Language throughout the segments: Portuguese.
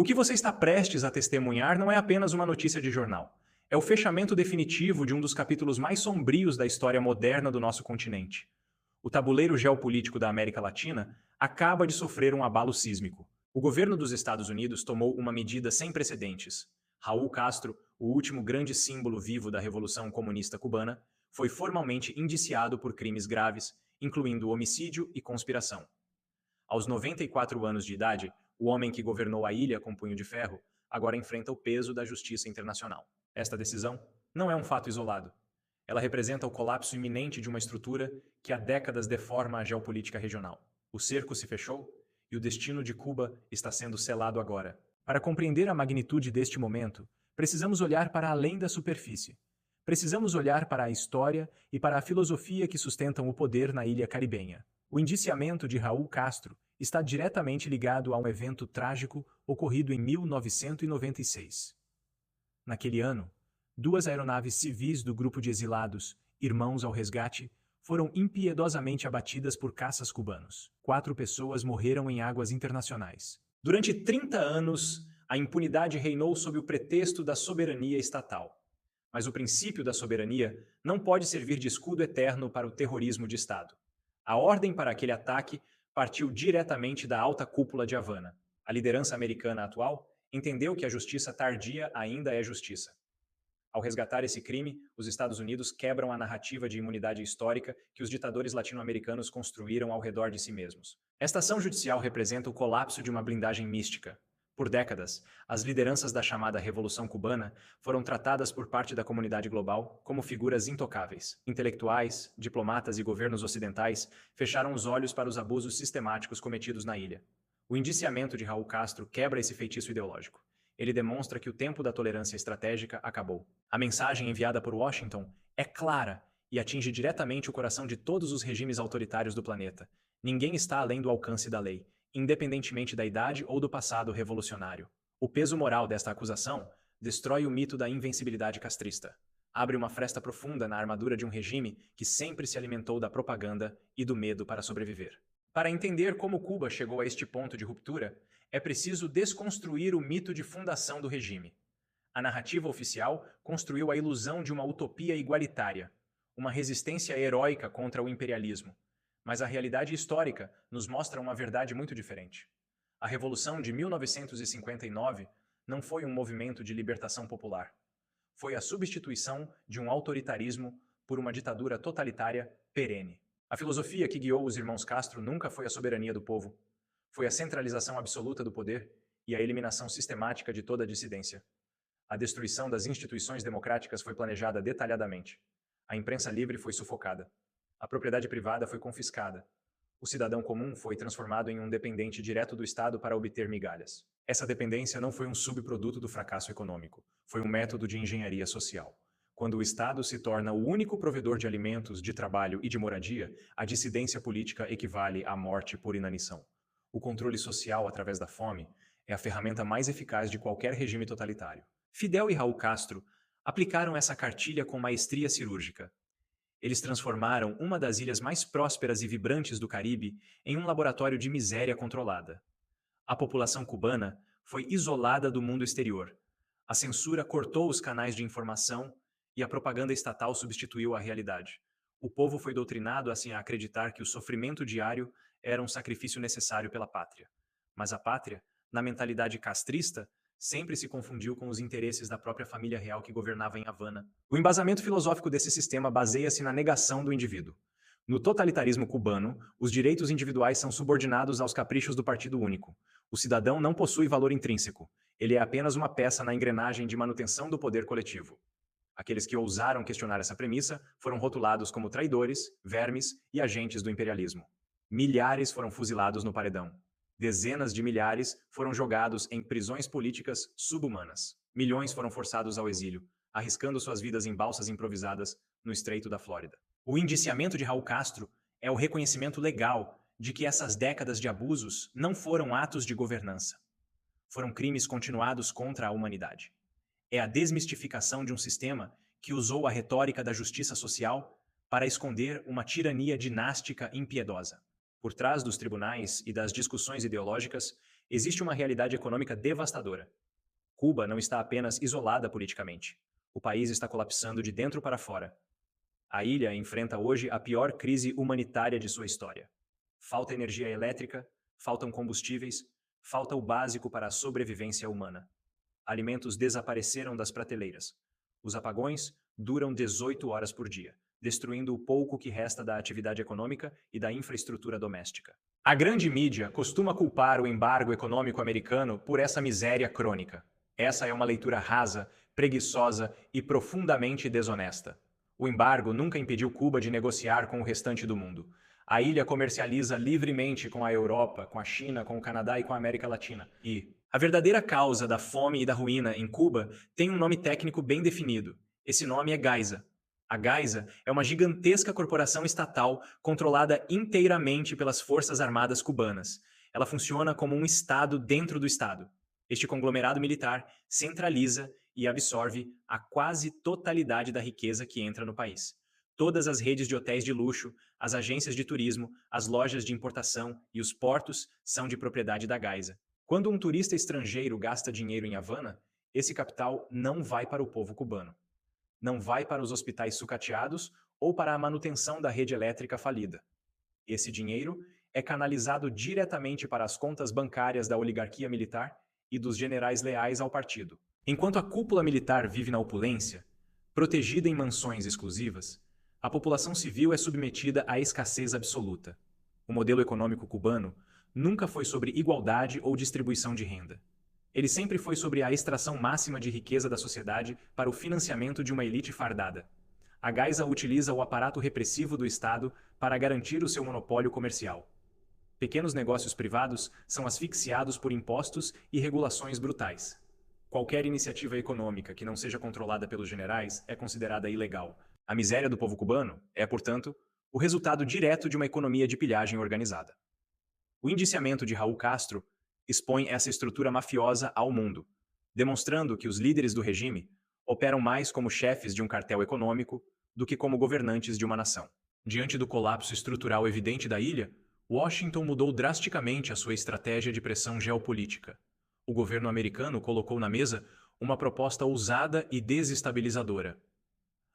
O que você está prestes a testemunhar não é apenas uma notícia de jornal. É o fechamento definitivo de um dos capítulos mais sombrios da história moderna do nosso continente. O tabuleiro geopolítico da América Latina acaba de sofrer um abalo sísmico. O governo dos Estados Unidos tomou uma medida sem precedentes. Raul Castro, o último grande símbolo vivo da Revolução Comunista Cubana, foi formalmente indiciado por crimes graves, incluindo homicídio e conspiração. Aos 94 anos de idade, o homem que governou a ilha com punho de ferro agora enfrenta o peso da justiça internacional. Esta decisão não é um fato isolado. Ela representa o colapso iminente de uma estrutura que há décadas deforma a geopolítica regional. O cerco se fechou e o destino de Cuba está sendo selado agora. Para compreender a magnitude deste momento, precisamos olhar para além da superfície. Precisamos olhar para a história e para a filosofia que sustentam o poder na ilha caribenha. O indiciamento de Raul Castro está diretamente ligado a um evento trágico ocorrido em 1996. Naquele ano, duas aeronaves civis do grupo de exilados, Irmãos ao Resgate, foram impiedosamente abatidas por caças cubanos. 4 pessoas morreram em águas internacionais. Durante 30 anos, a impunidade reinou sob o pretexto da soberania estatal. Mas o princípio da soberania não pode servir de escudo eterno para o terrorismo de Estado. A ordem para aquele ataque partiu diretamente da alta cúpula de Havana. A liderança americana atual entendeu que a justiça tardia ainda é justiça. Ao resgatar esse crime, os Estados Unidos quebram a narrativa de imunidade histórica que os ditadores latino-americanos construíram ao redor de si mesmos. Esta ação judicial representa o colapso de uma blindagem mística. Por décadas, as lideranças da chamada Revolução Cubana foram tratadas por parte da comunidade global como figuras intocáveis. Intelectuais, diplomatas e governos ocidentais fecharam os olhos para os abusos sistemáticos cometidos na ilha. O indiciamento de Raul Castro quebra esse feitiço ideológico. Ele demonstra que o tempo da tolerância estratégica acabou. A mensagem enviada por Washington é clara e atinge diretamente o coração de todos os regimes autoritários do planeta. Ninguém está além do alcance da lei, independentemente da idade ou do passado revolucionário. O peso moral desta acusação destrói o mito da invencibilidade castrista. Abre uma fresta profunda na armadura de um regime que sempre se alimentou da propaganda e do medo para sobreviver. Para entender como Cuba chegou a este ponto de ruptura, é preciso desconstruir o mito de fundação do regime. A narrativa oficial construiu a ilusão de uma utopia igualitária, uma resistência heróica contra o imperialismo. Mas a realidade histórica nos mostra uma verdade muito diferente. A Revolução de 1959 não foi um movimento de libertação popular. Foi a substituição de um autoritarismo por uma ditadura totalitária perene. A filosofia que guiou os irmãos Castro nunca foi a soberania do povo. Foi a centralização absoluta do poder e a eliminação sistemática de toda a dissidência. A destruição das instituições democráticas foi planejada detalhadamente. A imprensa livre foi sufocada. A propriedade privada foi confiscada. O cidadão comum foi transformado em um dependente direto do Estado para obter migalhas. Essa dependência não foi um subproduto do fracasso econômico, foi um método de engenharia social. Quando o Estado se torna o único provedor de alimentos, de trabalho e de moradia, a dissidência política equivale à morte por inanição. O controle social através da fome é a ferramenta mais eficaz de qualquer regime totalitário. Fidel e Raul Castro aplicaram essa cartilha com maestria cirúrgica. Eles transformaram uma das ilhas mais prósperas e vibrantes do Caribe em um laboratório de miséria controlada. A população cubana foi isolada do mundo exterior. A censura cortou os canais de informação e a propaganda estatal substituiu a realidade. O povo foi doutrinado assim a acreditar que o sofrimento diário era um sacrifício necessário pela pátria. Mas a pátria, na mentalidade castrista, sempre se confundiu com os interesses da própria família real que governava em Havana. O embasamento filosófico desse sistema baseia-se na negação do indivíduo. No totalitarismo cubano, os direitos individuais são subordinados aos caprichos do Partido Único. O cidadão não possui valor intrínseco. Ele é apenas uma peça na engrenagem de manutenção do poder coletivo. Aqueles que ousaram questionar essa premissa foram rotulados como traidores, vermes e agentes do imperialismo. Milhares foram fuzilados no paredão. Dezenas de milhares foram jogados em prisões políticas subhumanas. Milhões foram forçados ao exílio, arriscando suas vidas em balsas improvisadas no Estreito da Flórida. O indiciamento de Raul Castro é o reconhecimento legal de que essas décadas de abusos não foram atos de governança. Foram crimes continuados contra a humanidade. É a desmistificação de um sistema que usou a retórica da justiça social para esconder uma tirania dinástica impiedosa. Por trás dos tribunais e das discussões ideológicas Existe uma realidade econômica devastadora. Cuba não está apenas isolada politicamente. O país está colapsando de dentro para fora. A ilha enfrenta hoje a pior crise humanitária de sua história. Falta energia elétrica, faltam combustíveis, falta o básico para a sobrevivência humana. Alimentos desapareceram das prateleiras. Os apagões duram 18 horas por dia, destruindo o pouco que resta da atividade econômica e da infraestrutura doméstica. A grande mídia costuma culpar o embargo econômico americano por essa miséria crônica. Essa é uma leitura rasa, preguiçosa e profundamente desonesta. O embargo nunca impediu Cuba de negociar com o restante do mundo. A ilha comercializa livremente com a Europa, com a China, com o Canadá e com a América Latina. E a verdadeira causa da fome e da ruína em Cuba tem um nome técnico bem definido. Esse nome é Gaisa. A Gaisa é uma gigantesca corporação estatal controlada inteiramente pelas Forças Armadas cubanas. Ela funciona como um Estado dentro do Estado. Este conglomerado militar centraliza e absorve a quase totalidade da riqueza que entra no país. Todas as redes de hotéis de luxo, as agências de turismo, as lojas de importação e os portos são de propriedade da Gaisa. Quando um turista estrangeiro gasta dinheiro em Havana, esse capital não vai para o povo cubano. Não vai para os hospitais sucateados ou para a manutenção da rede elétrica falida. Esse dinheiro é canalizado diretamente para as contas bancárias da oligarquia militar e dos generais leais ao partido. Enquanto a cúpula militar vive na opulência, protegida em mansões exclusivas, a população civil é submetida à escassez absoluta. O modelo econômico cubano nunca foi sobre igualdade ou distribuição de renda. Ele sempre foi sobre a extração máxima de riqueza da sociedade para o financiamento de uma elite fardada. A Gaisa utiliza o aparato repressivo do Estado para garantir o seu monopólio comercial. Pequenos negócios privados são asfixiados por impostos e regulações brutais. Qualquer iniciativa econômica que não seja controlada pelos generais é considerada ilegal. A miséria do povo cubano é, portanto, o resultado direto de uma economia de pilhagem organizada. O indiciamento de Raul Castro expõe essa estrutura mafiosa ao mundo, demonstrando que os líderes do regime operam mais como chefes de um cartel econômico do que como governantes de uma nação. Diante do colapso estrutural evidente da ilha, Washington mudou drasticamente a sua estratégia de pressão geopolítica. O governo americano colocou na mesa uma proposta ousada e desestabilizadora.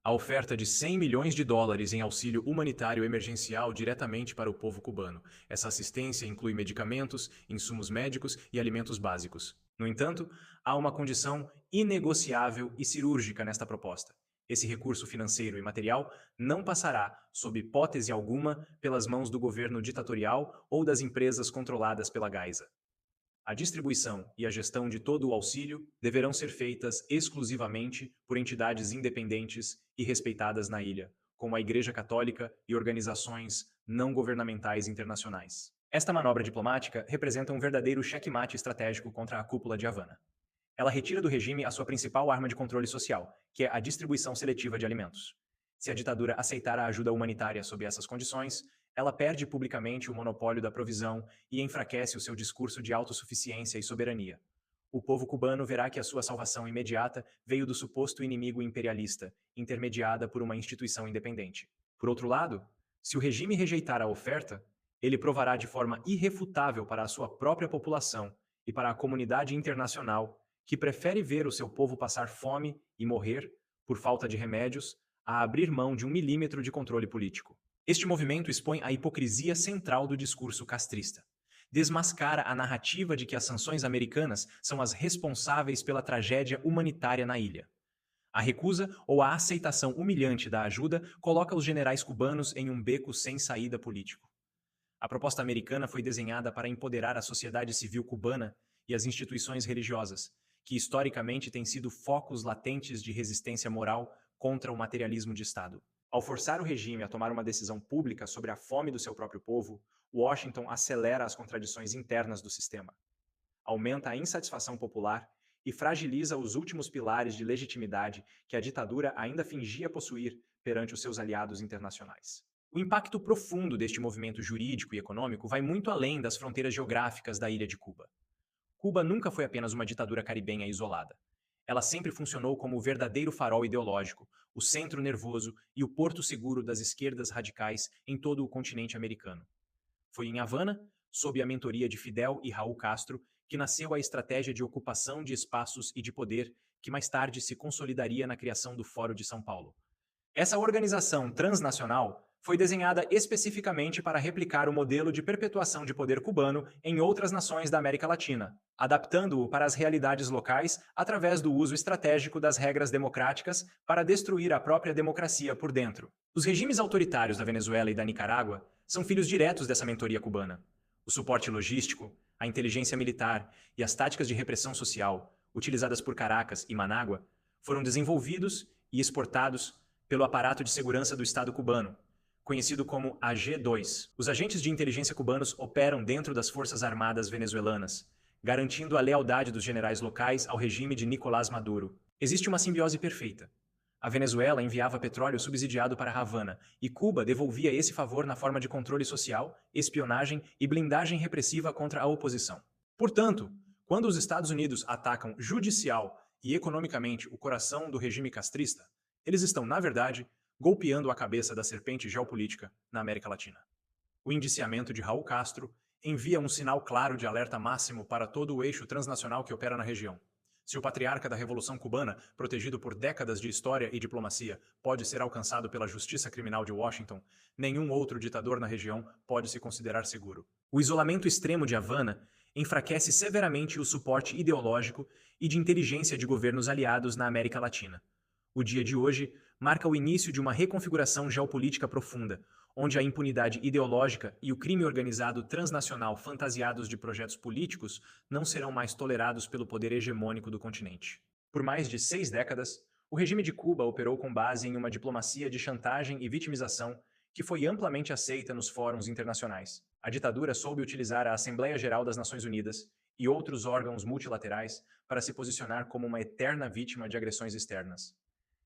A oferta de 100 milhões de dólares em auxílio humanitário emergencial diretamente para o povo cubano. Essa assistência inclui medicamentos, insumos médicos e alimentos básicos. No entanto, há uma condição inegociável e cirúrgica nesta proposta. Esse recurso financeiro e material não passará, sob hipótese alguma, pelas mãos do governo ditatorial ou das empresas controladas pela Gaisa. A distribuição e a gestão de todo o auxílio deverão ser feitas exclusivamente por entidades independentes e respeitadas na ilha, como a Igreja Católica e organizações não governamentais internacionais. Esta manobra diplomática representa um verdadeiro xeque-mate estratégico contra a cúpula de Havana. Ela retira do regime a sua principal arma de controle social, que é a distribuição seletiva de alimentos. Se a ditadura aceitar a ajuda humanitária sob essas condições, ela perde publicamente o monopólio da provisão e enfraquece o seu discurso de autossuficiência e soberania. O povo cubano verá que a sua salvação imediata veio do suposto inimigo imperialista, intermediada por uma instituição independente. Por outro lado, se o regime rejeitar a oferta, ele provará de forma irrefutável para a sua própria população e para a comunidade internacional que prefere ver o seu povo passar fome e morrer, por falta de remédios, a abrir mão de 1 milímetro de controle político. Este movimento expõe a hipocrisia central do discurso castrista. Desmascara a narrativa de que as sanções americanas são as responsáveis pela tragédia humanitária na ilha. A recusa ou a aceitação humilhante da ajuda coloca os generais cubanos em um beco sem saída político. A proposta americana foi desenhada para empoderar a sociedade civil cubana e as instituições religiosas, que historicamente têm sido focos latentes de resistência moral contra o materialismo de Estado. Ao forçar o regime a tomar uma decisão pública sobre a fome do seu próprio povo, Washington acelera as contradições internas do sistema, aumenta a insatisfação popular e fragiliza os últimos pilares de legitimidade que a ditadura ainda fingia possuir perante os seus aliados internacionais. O impacto profundo deste movimento jurídico e econômico vai muito além das fronteiras geográficas da ilha de Cuba. Cuba nunca foi apenas uma ditadura caribenha isolada. Ela sempre funcionou como o verdadeiro farol ideológico, o centro nervoso e o porto seguro das esquerdas radicais em todo o continente americano. Foi em Havana, sob a mentoria de Fidel e Raul Castro, que nasceu a estratégia de ocupação de espaços e de poder que mais tarde se consolidaria na criação do Fórum de São Paulo. Essa organização transnacional foi desenhada especificamente para replicar o modelo de perpetuação de poder cubano em outras nações da América Latina, adaptando-o para as realidades locais através do uso estratégico das regras democráticas para destruir a própria democracia por dentro. Os regimes autoritários da Venezuela e da Nicarágua são filhos diretos dessa mentoria cubana. O suporte logístico, a inteligência militar e as táticas de repressão social, utilizadas por Caracas e Manágua, foram desenvolvidos e exportados pelo aparato de segurança do Estado cubano, conhecido como AG2. Os agentes de inteligência cubanos operam dentro das Forças Armadas venezuelanas, garantindo a lealdade dos generais locais ao regime de Nicolás Maduro. Existe uma simbiose perfeita. A Venezuela enviava petróleo subsidiado para Havana e Cuba devolvia esse favor na forma de controle social, espionagem e blindagem repressiva contra a oposição. Portanto, quando os Estados Unidos atacam judicial e economicamente o coração do regime castrista, eles estão, na verdade, golpeando a cabeça da serpente geopolítica na América Latina. O indiciamento de Raul Castro envia um sinal claro de alerta máximo para todo o eixo transnacional que opera na região. Se o patriarca da Revolução Cubana, protegido por décadas de história e diplomacia, pode ser alcançado pela justiça criminal de Washington, nenhum outro ditador na região pode se considerar seguro. O isolamento extremo de Havana enfraquece severamente o suporte ideológico e de inteligência de governos aliados na América Latina. O dia de hoje marca o início de uma reconfiguração geopolítica profunda, onde a impunidade ideológica e o crime organizado transnacional fantasiados de projetos políticos não serão mais tolerados pelo poder hegemônico do continente. Por mais de 6 décadas, o regime de Cuba operou com base em uma diplomacia de chantagem e vitimização que foi amplamente aceita nos fóruns internacionais. A ditadura soube utilizar a Assembleia Geral das Nações Unidas e outros órgãos multilaterais para se posicionar como uma eterna vítima de agressões externas.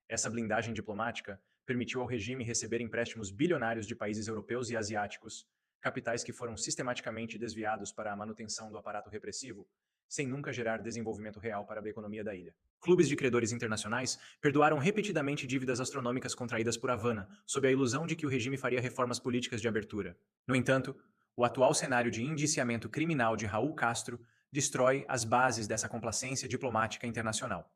Essa blindagem diplomática permitiu ao regime receber empréstimos bilionários de países europeus e asiáticos, capitais que foram sistematicamente desviados para a manutenção do aparato repressivo, sem nunca gerar desenvolvimento real para a economia da ilha. Clubes de credores internacionais perdoaram repetidamente dívidas astronômicas contraídas por Havana, sob a ilusão de que o regime faria reformas políticas de abertura. No entanto, o atual cenário de indiciamento criminal de Raul Castro destrói as bases dessa complacência diplomática internacional.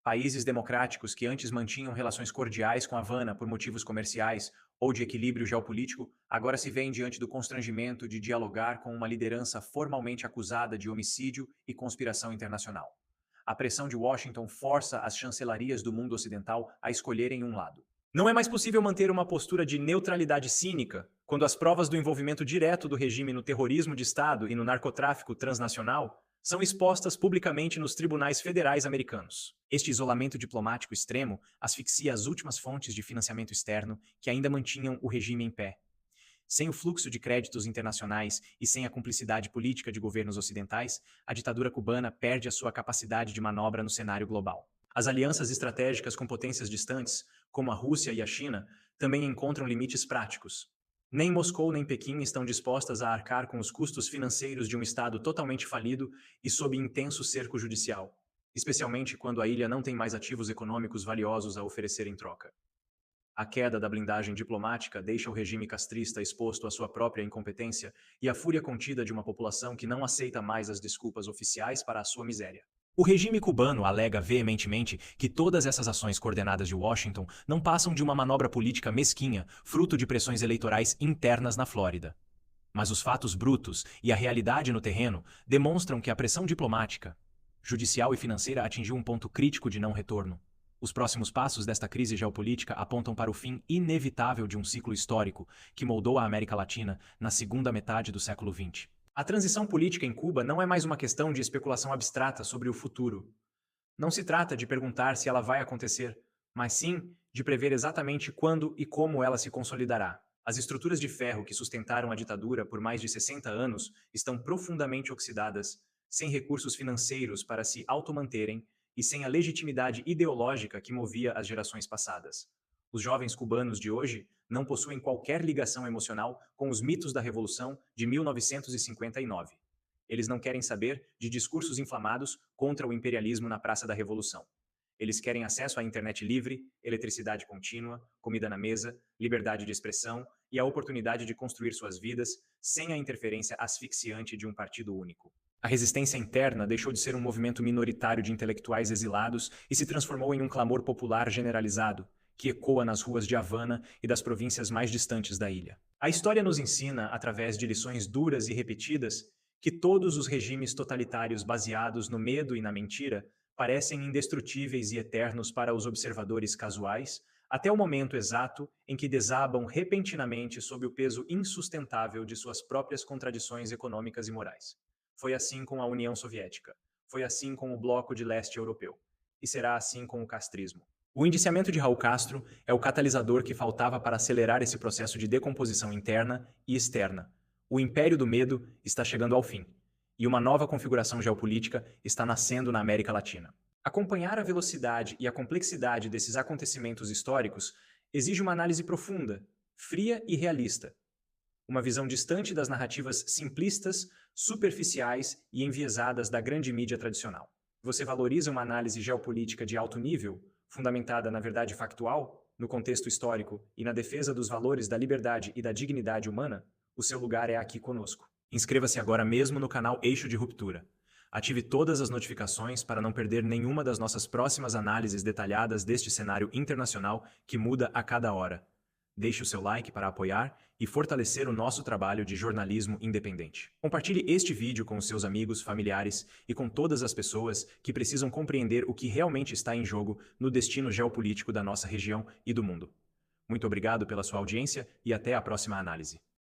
Países democráticos que antes mantinham relações cordiais com Havana por motivos comerciais ou de equilíbrio geopolítico, agora se veem diante do constrangimento de dialogar com uma liderança formalmente acusada de homicídio e conspiração internacional. A pressão de Washington força as chancelarias do mundo ocidental a escolherem um lado. Não é mais possível manter uma postura de neutralidade cínica quando as provas do envolvimento direto do regime no terrorismo de Estado e no narcotráfico transnacional são expostas publicamente nos tribunais federais americanos. Este isolamento diplomático extremo asfixia as últimas fontes de financiamento externo que ainda mantinham o regime em pé. Sem o fluxo de créditos internacionais e sem a cumplicidade política de governos ocidentais, a ditadura cubana perde a sua capacidade de manobra no cenário global. As alianças estratégicas com potências distantes, como a Rússia e a China, também encontram limites práticos. Nem Moscou nem Pequim estão dispostas a arcar com os custos financeiros de um Estado totalmente falido e sob intenso cerco judicial, especialmente quando a ilha não tem mais ativos econômicos valiosos a oferecer em troca. A queda da blindagem diplomática deixa o regime castrista exposto à sua própria incompetência e à fúria contida de uma população que não aceita mais as desculpas oficiais para a sua miséria. O regime cubano alega veementemente que todas essas ações coordenadas de Washington não passam de uma manobra política mesquinha, fruto de pressões eleitorais internas na Flórida. Mas os fatos brutos e a realidade no terreno demonstram que a pressão diplomática, judicial e financeira atingiu um ponto crítico de não retorno. Os próximos passos desta crise geopolítica apontam para o fim inevitável de um ciclo histórico que moldou a América Latina na segunda metade do século XX. A transição política em Cuba não é mais uma questão de especulação abstrata sobre o futuro. Não se trata de perguntar se ela vai acontecer, mas sim de prever exatamente quando e como ela se consolidará. As estruturas de ferro que sustentaram a ditadura por mais de 60 anos estão profundamente oxidadas, sem recursos financeiros para se automanterem e sem a legitimidade ideológica que movia as gerações passadas. Os jovens cubanos de hoje não possuem qualquer ligação emocional com os mitos da Revolução de 1959. Eles não querem saber de discursos inflamados contra o imperialismo na Praça da Revolução. Eles querem acesso à internet livre, eletricidade contínua, comida na mesa, liberdade de expressão e a oportunidade de construir suas vidas sem a interferência asfixiante de um partido único. A resistência interna deixou de ser um movimento minoritário de intelectuais exilados e se transformou em um clamor popular generalizado, que ecoa nas ruas de Havana e das províncias mais distantes da ilha. A história nos ensina, através de lições duras e repetidas, que todos os regimes totalitários baseados no medo e na mentira parecem indestrutíveis e eternos para os observadores casuais, até o momento exato em que desabam repentinamente sob o peso insustentável de suas próprias contradições econômicas e morais. Foi assim com a União Soviética. Foi assim com o Bloco de Leste Europeu. E será assim com o castrismo. O indiciamento de Raul Castro é o catalisador que faltava para acelerar esse processo de decomposição interna e externa. O império do medo está chegando ao fim, e uma nova configuração geopolítica está nascendo na América Latina. Acompanhar a velocidade e a complexidade desses acontecimentos históricos exige uma análise profunda, fria e realista. Uma visão distante das narrativas simplistas, superficiais e enviesadas da grande mídia tradicional. Você valoriza uma análise geopolítica de alto nível, fundamentada na verdade factual, no contexto histórico e na defesa dos valores da liberdade e da dignidade humana? O seu lugar é aqui conosco. Inscreva-se agora mesmo no canal Eixo de Ruptura. Ative todas as notificações para não perder nenhuma das nossas próximas análises detalhadas deste cenário internacional que muda a cada hora. Deixe o seu like para apoiar e fortalecer o nosso trabalho de jornalismo independente. Compartilhe este vídeo com os seus amigos, familiares e com todas as pessoas que precisam compreender o que realmente está em jogo no destino geopolítico da nossa região e do mundo. Muito obrigado pela sua audiência e até a próxima análise.